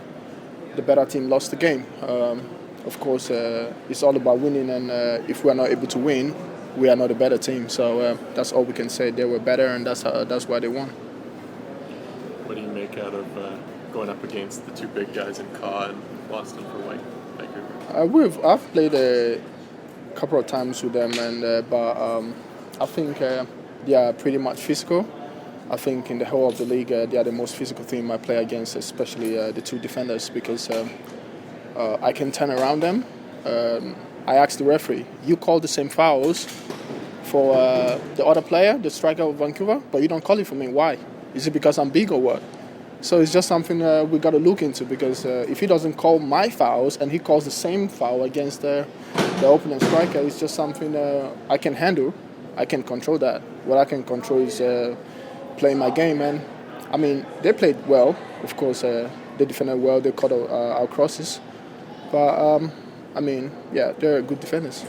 the better team lost the game. Of course, it's all about winning, and if we are not able to win, we are not a better team. So that's all we can say. They were better, and that's why they won. What do you make out of going up against the two big guys in Ka and Boston for Vancouver? I've played a couple of times with them, but I think they are pretty much physical. I think in the whole of the league, they are the most physical team I play against, especially the two defenders, because I can turn around them. I asked the referee, you call the same fouls for the other player, the striker of Vancouver, but you don't call it for me. Why? Is it because I'm big or what? So it's just something we got to look into, because if he doesn't call my fouls and he calls the same foul against the opponent striker, it's just something I can handle. I can control that. What I can control is playing my game. And I mean, they played well. Of course, they defended well. They caught our crosses. But I mean, yeah, they're good defenders.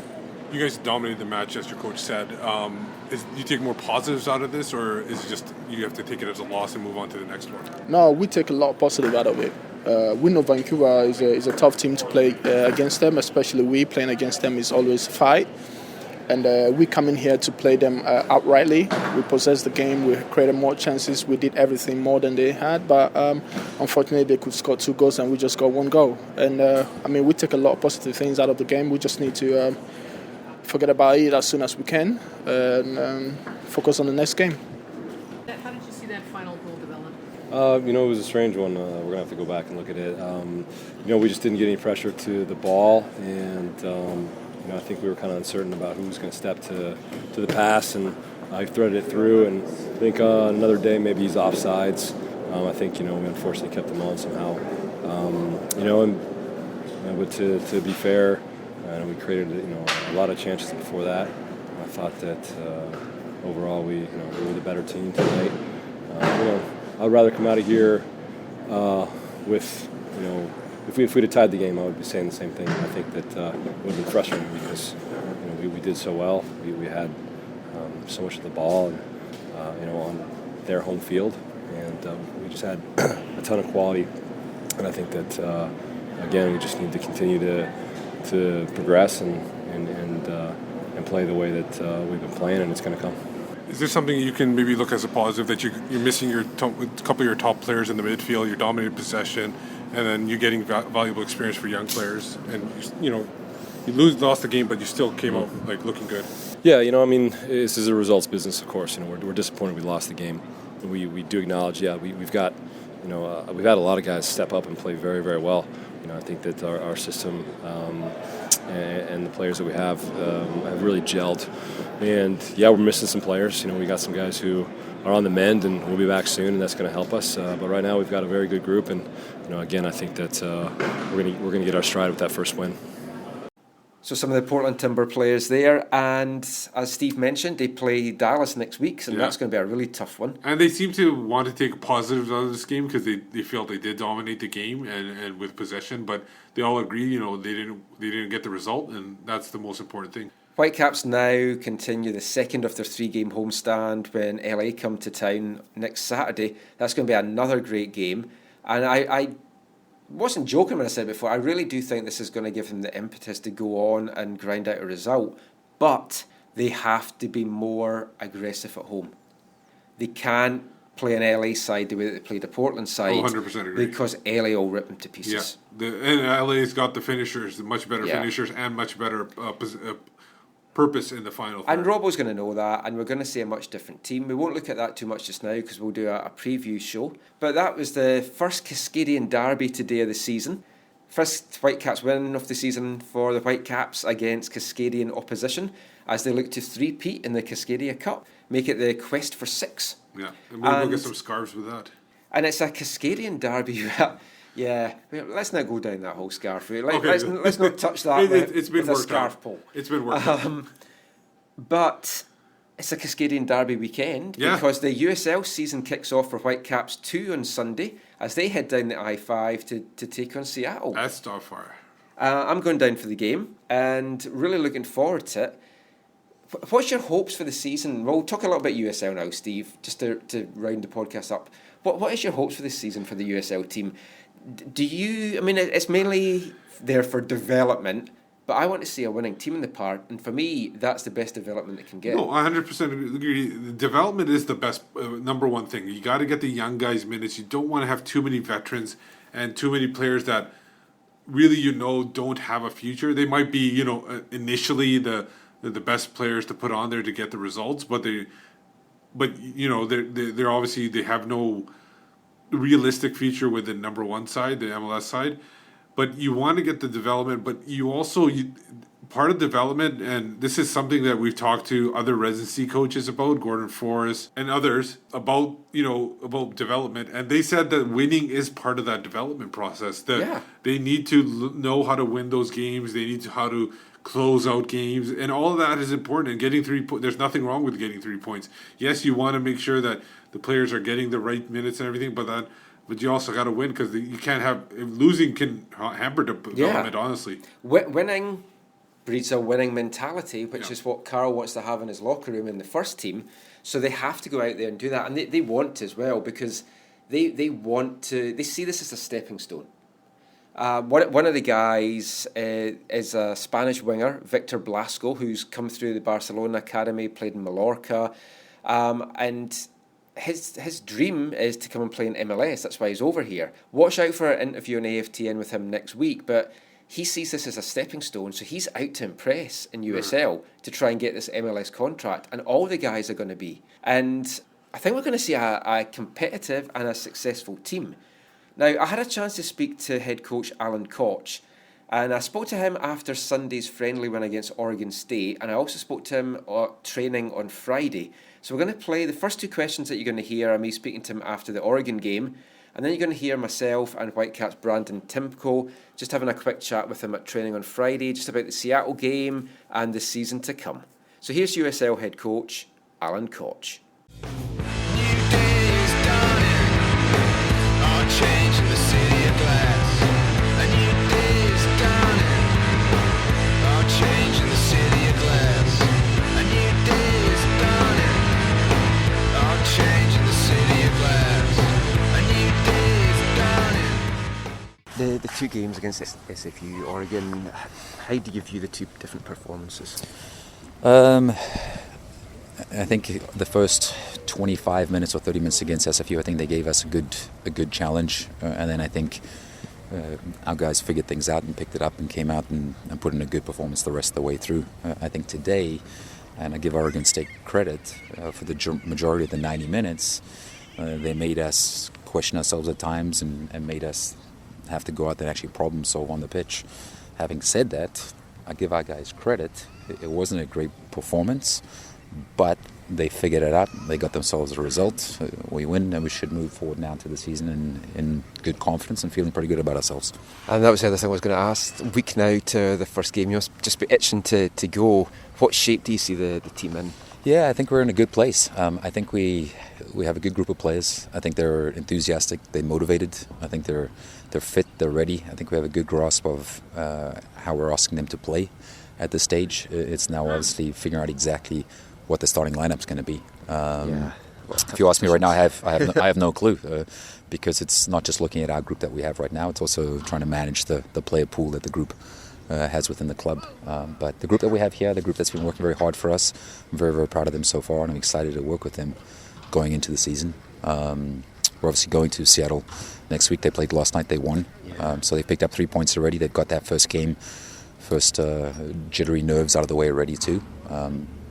You guys dominated the match, as your coach said. Do you take more positives out of this, or is it just you have to take it as a loss and move on to the next one? No, we take a lot of positive out of it. We know Vancouver is a tough team to play against them, especially we playing against them is always a fight. And we come in here to play them outrightly. We possessed the game, we created more chances, we did everything more than they had, but unfortunately they could score 2 goals and we just got 1 goal. And I mean, we take a lot of positive things out of the game. We just need to forget about it as soon as we can and focus on the next game. How did you see that final goal develop? It was a strange one. We're going to have to go back and look at it. We just didn't get any pressure to the ball, and I think we were kind of uncertain about who was going to step to the pass, and I threaded it through, and I think another day maybe he's offsides. I think, we unfortunately kept him on somehow. But to be fair, we created, a lot of chances before that. I thought that overall we were the better team tonight. I'd rather come out of here with, if we'd have tied the game, I would be saying the same thing. I think that it would have been frustrating because we did so well. We had so much of the ball, and on their home field, and we just had a ton of quality. And I think that again, we just need to continue to progress and play the way that we've been playing, and it's going to come. Is there something you can maybe look as a positive, that you're missing a couple of your top players in the midfield, your dominated possession, and then you're getting valuable experience for young players, and you lost the game, but you still came out looking good? Yeah, this is a results business, of course. We're disappointed we lost the game. We do acknowledge, we've got, we've had a lot of guys step up and play very, very well. I think that our system and the players that we have really gelled. And we're missing some players. We got some guys who are on the mend, and we'll be back soon, and that's going to help us. But right now we've got a very good group, and again, I think that we're going to get our stride with that first win. So some of the Portland Timber players there, and as Steve mentioned, they play Dallas next week, and that's going to be a really tough one. And they seem to want to take positives out of this game because they felt they did dominate the game and with possession, but they all agree, they didn't get the result, and that's the most important thing. Whitecaps now continue the second of their 3-game homestand when LA come to town next Saturday. That's going to be another great game, and I wasn't joking when I said before, I really do think this is going to give them the impetus to go on and grind out a result, but they have to be more aggressive at home. They can't play an LA side the way that they played a Portland side. 100% agree. Because LA will rip them to pieces. Yeah, and LA's got the finishers, the much better finishers, and much better purpose in the final third. And Robbo's going to know that, and we're going to see a much different team. We won't look at that too much just now because we'll do a preview show. But that was the first Cascadian derby today of the season. First Whitecaps win of the season for the Whitecaps against Cascadian opposition as they look to three-peat in the Cascadia Cup, make it the quest for 6. Yeah, and we'll get some scarves with that. And it's a Cascadian derby. Yeah, let's not go down that whole scarf route. Let's not touch that it's been with a scarf pole. It's been worked out. But it's a Cascadian derby weekend because the USL season kicks off for Whitecaps 2 on Sunday as they head down the I-5 to take on Seattle. That's Starfire. I'm going down for the game and really looking forward to it. What's your hopes for the season? We'll talk a little bit USL now, Steve, just to round the podcast up. What is your hopes for this season for the USL team? It's mainly there for development, but I want to see a winning team in the park, and for me, that's the best development it can get. No, 100% agree. Development is the best, number one thing. You got to get the young guys minutes. You don't want to have too many veterans and too many players that really, don't have a future. They might be, initially the best players to put on there to get the results, but they're obviously, they have no realistic future with the number one side, the MLS side. but you want to get the development, but you also part of development, and this is something that we've talked to other residency coaches about, Gordon Forrest and others, about development, and they said that winning is part of that development process, that they need to know how to win those games, they need to how to close out games, and all of that is important. And getting 3 points, there's nothing wrong with getting 3 points. Yes, you want to make sure that the players are getting the right minutes and everything, but you also got to win, because you can't have losing can hamper development. Honestly, winning breeds a winning mentality, which is what Carl wants to have in his locker room in the first team. So they have to go out there and do that, and they want to as well, because they see this as a stepping stone. One of the guys is a Spanish winger, Victor Blasco, who's come through the Barcelona academy, played in Mallorca, and his dream is to come and play in MLS. That's why he's over here. Watch out for an interview on AFTN with him next week, but he sees this as a stepping stone, so he's out to impress in USL to try and get this MLS contract, and all the guys are going to be. And I think we're going to see a competitive and a successful team. Now, I had a chance to speak to head coach Alan Koch, and I spoke to him after Sunday's friendly win against Oregon State, and I also spoke to him training on Friday. So we're going to play the first 2 questions that you're going to hear are me speaking to him after the Oregon game, and then you're going to hear myself and Whitecaps Brandon Timko just having a quick chat with him at training on Friday, just about the Seattle game and the season to come. So here's USL head coach Alan Koch. Changing the city of glass. A new day is dawning. All changing the city of glass. A new day is dawning. All changing the city of glass. A new day is dawning. The 2 games against SFU, Oregon, how do you view the 2 different performances? I think the first 25 minutes or 30 minutes against SFU, I think they gave us a good challenge, and then I think our guys figured things out and picked it up and came out and put in a good performance the rest of the way through. I think today, and I give Oregon State credit for the majority of the 90 minutes, they made us question ourselves at times and made us have to go out there and actually problem solve on the pitch. Having said that, I give our guys credit. It wasn't a great performance, but they figured it out. They got themselves a result. We win, and we should move forward now to the season in good confidence and feeling pretty good about ourselves. And that was the other thing I was going to ask. A week now to the first game, you must just be itching to go. What shape do you see the team in? Yeah, I think we're in a good place. I think we have a good group of players. I think they're enthusiastic, they're motivated. I think they're fit, they're ready. I think we have a good grasp of how we're asking them to play at this stage. It's now obviously figuring out exactly what the starting lineup's going to be. If you ask me right now, I have no clue, because it's not just looking at our group that we have right now. It's also trying to manage the player pool that the group has within the club. But the group that we have here, the group that's been working very hard for us, I'm very, very proud of them so far, and I'm excited to work with them going into the season. We're obviously going to Seattle next week. They played last night, they won. So they picked up 3 points already. They've got that first game, jittery nerves out of the way already too.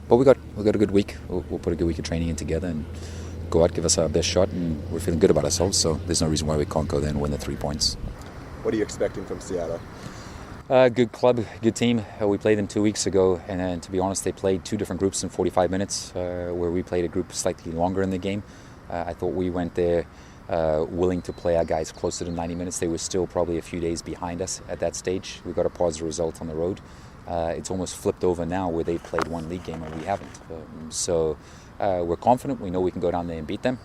But we got a good week. We'll put a good week of training in together and go out, give us our best shot, and we're feeling good about ourselves. So there's no reason why we can't go there and win the 3 points. What are you expecting from Seattle? Good club, good team. We played them 2 weeks ago, and to be honest, they played 2 different groups in 45 minutes, where we played a group slightly longer in the game. I thought we went there willing to play our guys closer to 90 minutes. They were still probably a few days behind us at that stage. We got a positive result on the road. It's almost flipped over now where they played 1 league game and we haven't. So we're confident. We know we can go down there and beat them.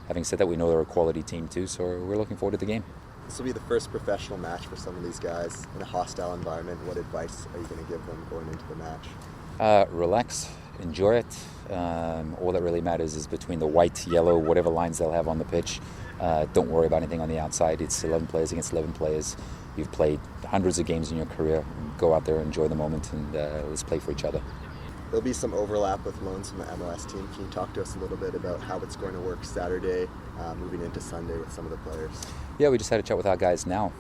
Having said that, we know they're a quality team too, so we're looking forward to the game. This will be the first professional match for some of these guys in a hostile environment. What advice are you going to give them going into the match? Relax, enjoy it. All that really matters is between the white, yellow, whatever lines they'll have on the pitch. Don't worry about anything on the outside. It's 11 players against 11 players. You've played hundreds of games in your career. Go out there, enjoy the moment, and let's play for each other. There'll be some overlap with loans from the MLS team. Can you talk to us a little bit about how it's going to work Saturday, moving into Sunday with some of the players? Yeah, we just had a chat with our guys now.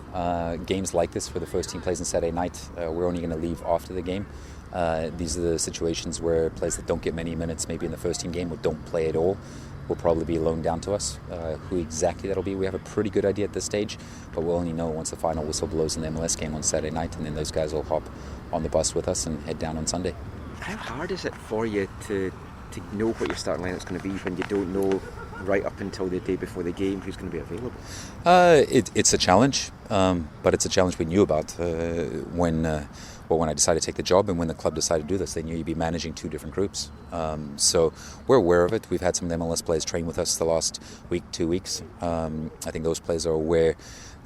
Games like this, where the first team plays on Saturday night, we're only going to leave after the game. These are the situations where players that don't get many minutes, maybe in the first team game, or don't play at all, will probably be loaned down to us. Who exactly that'll be, we have a pretty good idea at this stage, but we'll only know once the final whistle blows in the MLS game on Saturday night, and then those guys will hop on the bus with us and head down on Sunday. How hard is it for you to know what your starting lineup's going to be when you don't know right up until the day before the game who's going to be available? It's a challenge, but it's a challenge we knew about when I decided to take the job, and when the club decided to do this, they knew you'd be managing two different groups. So we're aware of it. We've had some MLS players train with us the last week, 2 weeks. I think those players are aware.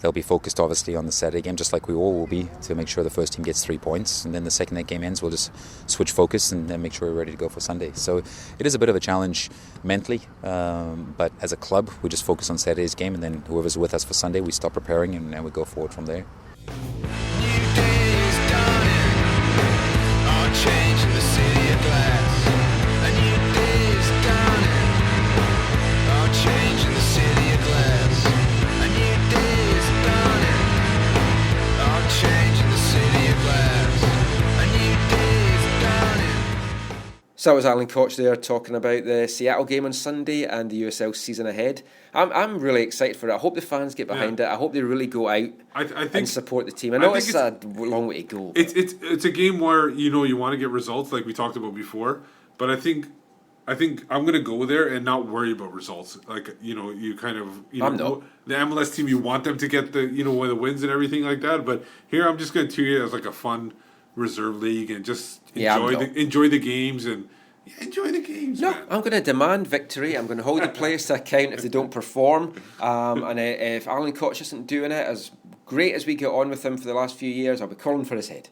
They'll be focused obviously on the Saturday game, just like we all will be, to make sure the first team gets 3 points, and then the second that game ends, we'll just switch focus and then make sure we're ready to go for Sunday. So it is a bit of a challenge mentally, but as a club we just focus on Saturday's game, and then whoever's with us for Sunday, we stop preparing and we go forward from there. Changing the city of glass. A new day is dawning. Oh, changing the city of glass. A new day is dawning. Oh, changing the city of glass. A new day is dawning. So that was Alan Koch there talking about the Seattle game on Sunday and the USL season ahead. I'm really excited for it. I hope the fans get behind it. I hope they really go out and support the team. I know it's a long way to go. It's a game where you want to get results, like we talked about before. But I think I'm going to go there and not worry about results. Like you kind of I'm not. The MLS team, you want them to get the the wins and everything like that. But here I'm just going to treat it as like a fun reserve league and just enjoy the games and. Enjoy the games. No, man. I'm going to demand victory. I'm going to hold the players to account if they don't perform. And if Alan Koch isn't doing it, as great as we get on with him for the last few years, I'll be calling for his head.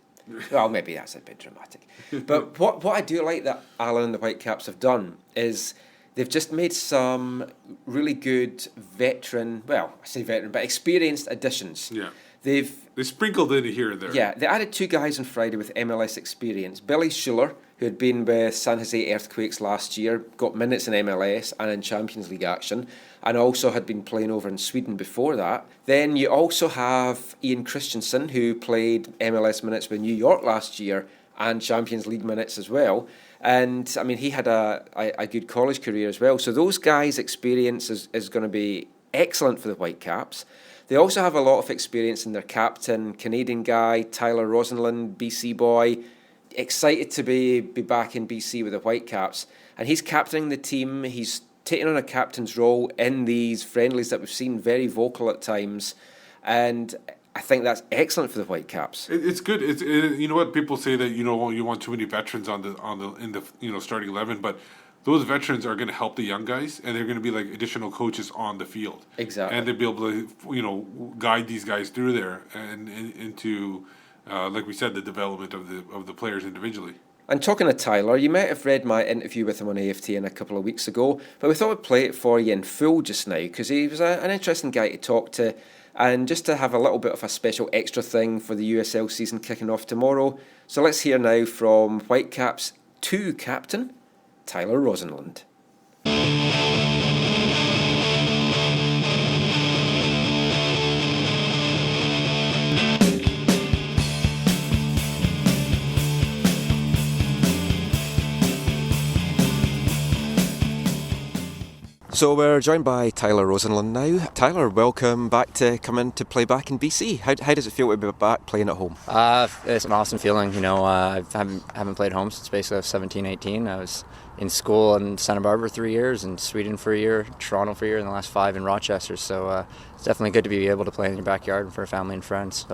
Well, maybe that's a bit dramatic. But what I do like that Alan and the Whitecaps have done is they've just made some really good experienced additions. Yeah. They sprinkled in here and there. Yeah, they added two guys on Friday with MLS experience. Billy Schuller, who had been with San Jose Earthquakes last year, got minutes in MLS and in Champions League action, and also had been playing over in Sweden before that. Then you also have Ian Christensen, who played MLS minutes with New York last year and Champions League minutes as well. And, I mean, he had a good college career as well. So those guys' experience is going to be excellent for the Whitecaps. They also have a lot of experience in their captain, Canadian guy, Tyler Rosenlund, BC boy. Excited to be back in BC with the Whitecaps. And he's captaining the team. He's taking on a captain's role in these friendlies that we've seen, very vocal at times. And I think that's excellent for the Whitecaps. It's good. It's you know what, people say that you want too many veterans in the starting 11, but those veterans are going to help the young guys, and they're going to be like additional coaches on the field. Exactly. And they'll be able to guide these guys through there and into like we said, the development of the players individually. And talking to Tyler, you might have read my interview with him on AFTN a couple of weeks ago, but we thought we'd play it for you in full just now because he was an interesting guy to talk to, and just to have a little bit of a special extra thing for the USL season kicking off tomorrow. So let's hear now from Whitecaps 2 captain, Tyler Rosenlund. So we're joined by Tyler Rosenlund now. Tyler, welcome back to come in to play back in BC. How does it feel to be back playing at home? It's an awesome feeling. I haven't played home since basically I was 17, 18. I was in school in Santa Barbara 3 years, in Sweden for a year, Toronto for a year, and the last 5 in Rochester. So it's definitely good to be able to play in your backyard and for family and friends.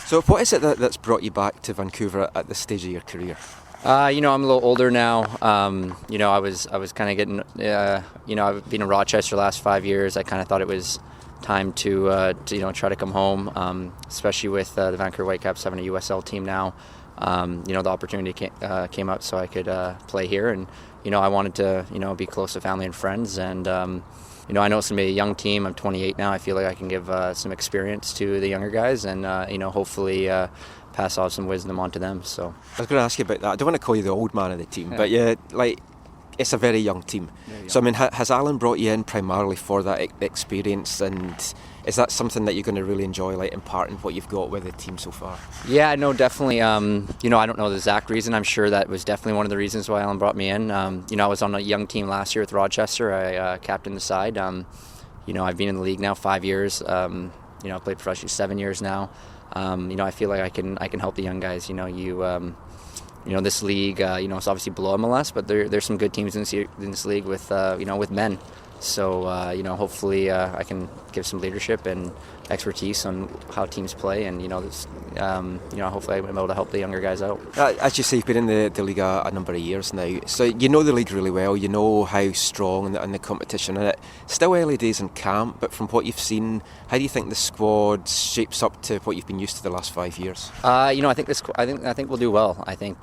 So what is it that's brought you back to Vancouver at this stage of your career? I'm a little older now. I was kind of getting, I've been in Rochester the last 5 years. I kind of thought it was time to try to come home, especially with the Vancouver Whitecaps having a USL team now. The opportunity came up so I could play here, and I wanted to be close to family and friends. And I know it's gonna be a young team. I'm 28 now. I feel like I can give some experience to the younger guys, and hopefully pass on some wisdom onto them. So I was going to ask you about that. I don't want to call you the old man of the team, but it's a very young team. So I mean, has Alan brought you in primarily for that experience, and is that something that you're going to really enjoy, like imparting what you've got with the team so far? Yeah, no, definitely. You know, I don't know the exact reason. I'm sure that was definitely one of the reasons why Alan brought me in. You know, I was on a young team last year with Rochester. I captained the side. You know, I've been in the league now 5 years. You know, I've played professionally 7 years now. You know, I feel like I can help the young guys. You know, you know, this league, you know, it's obviously below MLS, but there's some good teams in this league with, you know, with men. So, you know, hopefully I can give some leadership and expertise on how teams play, and, you know, hopefully I'm able to help the younger guys out. As you say, you've been in the league a number of years now, so you know the league really well. You know how strong and the competition in it. Still early days in camp, but from what you've seen, how do you think the squad shapes up to what you've been used to the last 5 years? You know, I think we'll do well. I think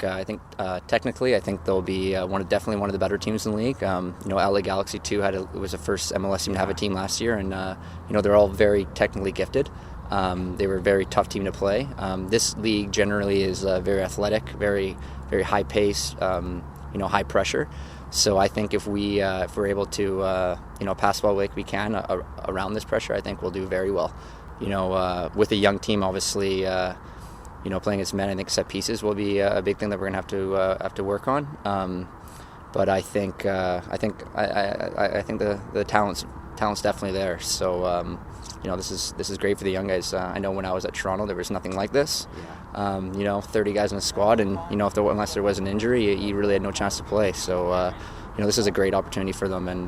technically, I think they'll be definitely one of the better teams in the league. You know, LA Galaxy 2 was the first MLS team to have a team last year, and you know, they're all very technically gifted. They were a very tough team to play. This league generally is very athletic, very very high pace, you know, high pressure. So I think if we're able to you know, pass the ball like we can around this pressure, I think we'll do very well. You know, with a young team, obviously, you know, playing as men, I think set pieces will be a big thing that we're going to have to work on. But I think the talent's definitely there. So you know, this is great for the young guys. I know when I was at Toronto, there was nothing like this. You know, 30 guys in the squad, and you know, unless there was an injury, you really had no chance to play. So you know, this is a great opportunity for them. And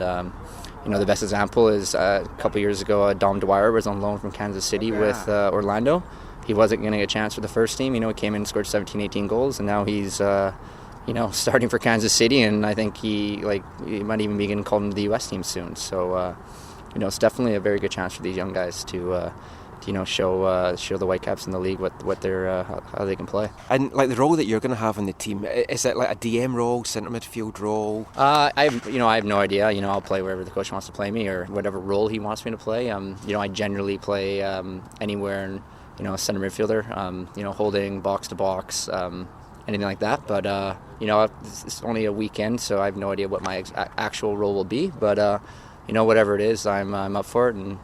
you know, the best example is a couple years ago, Dom Dwyer was on loan from Kansas City with Orlando. He wasn't getting a chance for the first team. You know, he came in and scored 17, 18 goals, and now he's you know, starting for Kansas City, and I think he might even be getting called into the U.S. team soon. So you know, it's definitely a very good chance for these young guys to you know, show the Whitecaps in the league what they're how they can play. And like the role that you're going to have in the team, is it like a DM role, centre midfield role? I have no idea. You know, I'll play wherever the coach wants to play me, or whatever role he wants me to play. You know, I generally play anywhere, in, you know, centre midfielder. You know, holding, box to box, anything like that. But you know, it's only a weekend, so I have no idea what my actual role will be. But you know, whatever it is, I'm up for it, and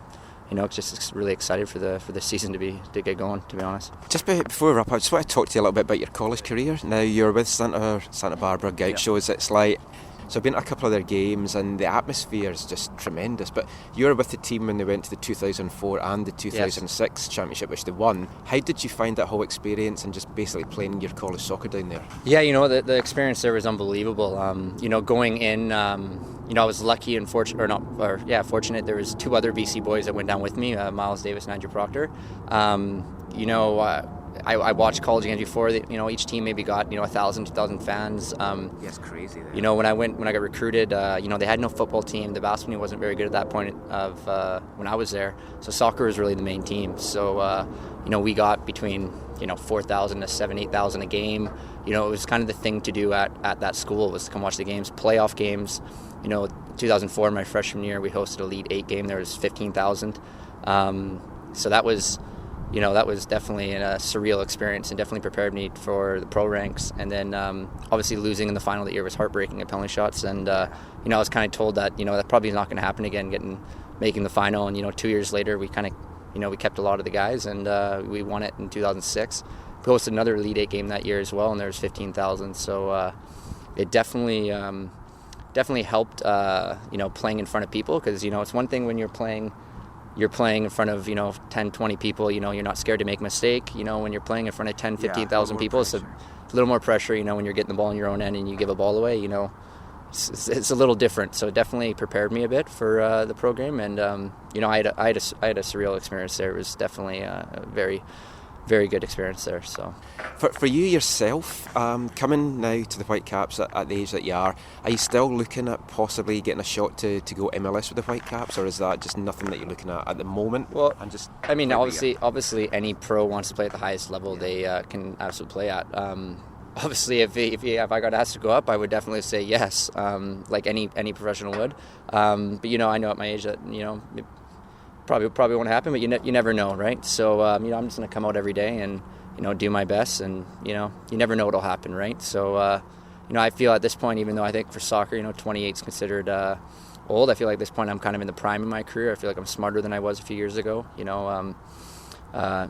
you know, just really excited for the season to get going, to be honest. Just before we wrap up, I just want to talk to you a little bit about your college career. Now you're with Santa Barbara Gauchos. It's like, so I've been to a couple of their games, and the atmosphere is just tremendous. But you were with the team when they went to the 2004 and the 2006 championship, which they won. How did you find that whole experience and just basically playing your college soccer down there? Yeah, you know, the experience there was unbelievable. You know, going in, you know, I was lucky and fortunate. There was two other BC boys that went down with me, Miles Davis and Andrew Proctor. You know, I watched college games before. You know, each team maybe got, you know, 1,000, 2,000 fans. It's crazy there. You know, when I got recruited, you know, they had no football team. The basketball team wasn't very good at that point of when I was there. So soccer was really the main team. So you know, we got between, you know, 4,000 to 7,000, 8,000 a game. You know, it was kind of the thing to do at that school, was to come watch the games, playoff games. You know, 2004, my freshman year, we hosted a Elite 8 game. There was 15,000. So that was, you know, that was definitely a surreal experience, and definitely prepared me for the pro ranks. And then obviously losing in the final that year was heartbreaking at penalty shots. And you know, I was kind of told that, you know, that probably is not going to happen again, making the final. And you know, 2 years later, we kind of, you know, we kept a lot of the guys, and we won it in 2006. We hosted another Elite 8 game that year as well, and there was 15,000. So it definitely helped, you know, playing in front of people, because, you know, it's one thing when you're playing in front of, you know, 10, 20 people, you know, you're not scared to make a mistake. You know, when you're playing in front of 10, 15,000 people, it's a little more pressure, you know, when you're getting the ball in your own end and you give a ball away, you know, it's a little different. So it definitely prepared me a bit for the program. And, you know, I had a surreal experience there. It was definitely a very, very good experience there. So, for you yourself, coming now to the Whitecaps at the age that you are you still looking at possibly getting a shot to go MLS with the Whitecaps, or is that just nothing that you're looking at the moment? Well, I mean, obviously, any pro wants to play at the highest level they can absolutely play at. Obviously, if I got asked to go up, I would definitely say yes, like any professional would. But you know, I know at my age that, you know, it probably won't happen, but you never know, right? So you know, I'm just going to come out every day and, you know, do my best, and, you know, you never know what'll happen, right? So I feel at this point, even though I think for soccer, 28 is considered old, I feel like at this point I'm kind of in the prime of my career. I feel like I'm smarter than I was a few years ago.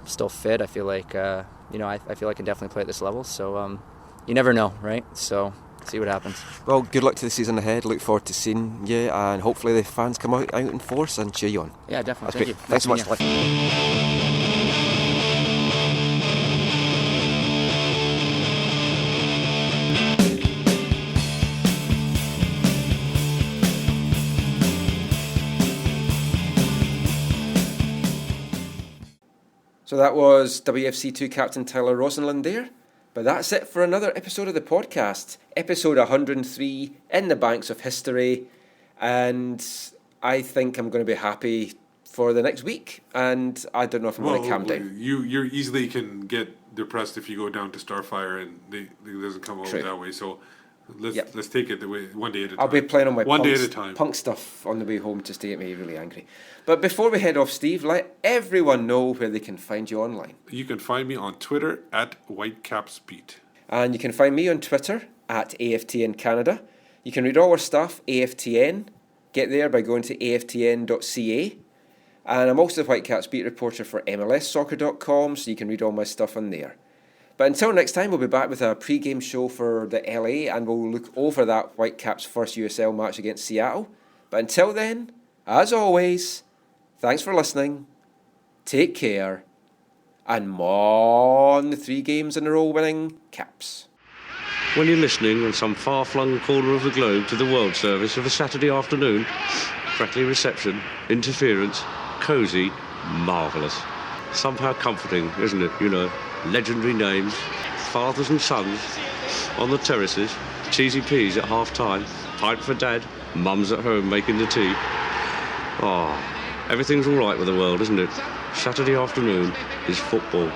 Still fit. I feel like I feel like I can definitely play at this level. So you never know, right? So see what happens. Well, good luck to the season ahead. Look forward to seeing you, and hopefully the fans come out in force and cheer you on. Yeah, definitely. That's Thank great. you. Thanks so much. So that was WFC2 captain Tyler Rosenlund there. But that's it for another episode of the podcast. Episode 103, in the banks of history. And I think I'm going to be happy for the next week. And I don't know if I'm going to calm down. You easily can get depressed if you go down to Starfire and it doesn't come out that way. So let's take it the way, one day at a time. I'll be playing on my one day at a time. Punk stuff on the way home just to get me really angry. But before we head off, Steve, let everyone know where they can find you online. You can find me on Twitter at WhitecapsBeat. And you can find me on Twitter at AFTN Canada. You can read all our stuff, AFTN. Get there by going to aftn.ca. And I'm also the Whitecaps beat reporter for MLSsoccer.com, so you can read all my stuff on there. But until next time, we'll be back with a pre-game show for the LA, and we'll look over that Whitecaps' first USL match against Seattle. But until then, as always, thanks for listening, take care, and mon the 3 games in a row winning Caps. When you're listening in some far-flung corner of the globe to the World Service of a Saturday afternoon, crackly reception, interference, cosy, marvellous. Somehow comforting, isn't it? Legendary names, fathers and sons on the terraces, cheesy peas at half-time, pint for dad, mum's at home making the tea. Everything's all right with the world, isn't it? Saturday afternoon is football.